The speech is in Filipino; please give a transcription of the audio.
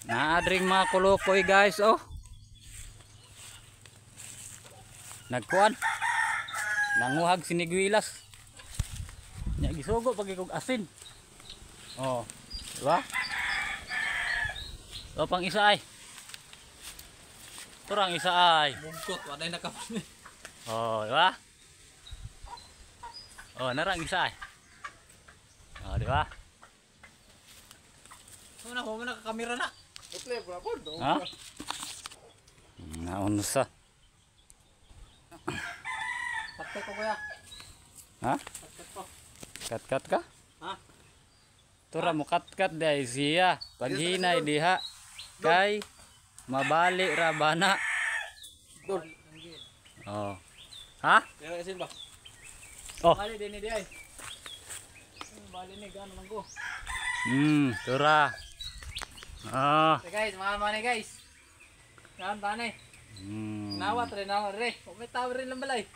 Naadring mga kulukoy guys, oh. Nagkuan. Nanguhag siniguilas. Nya gisugo pag ikog asin. Oh, di ba? O pang isa ay. Turang isa ay. Bungkot, waday nakapan. Oh, di ba? Oh, narang isa ay. Oh, di ba? Huwag mo na kakamera na. Ha? Naunsa. Patay ko kuya. Ha? Patay ko. Kat-kat ka? Ha? Tura mo kat-kat day siya. Paghinay diha. Kay mabali ra bana. Dol. Oh. Ha? Kaya kasin ba? Oh. Bali din ni di ay. Bali ni gano man ko. Tura. Ah. So guys, mga mani guys. Yan tani. Nawat rin, nawat rin. May tawag rin lang balay.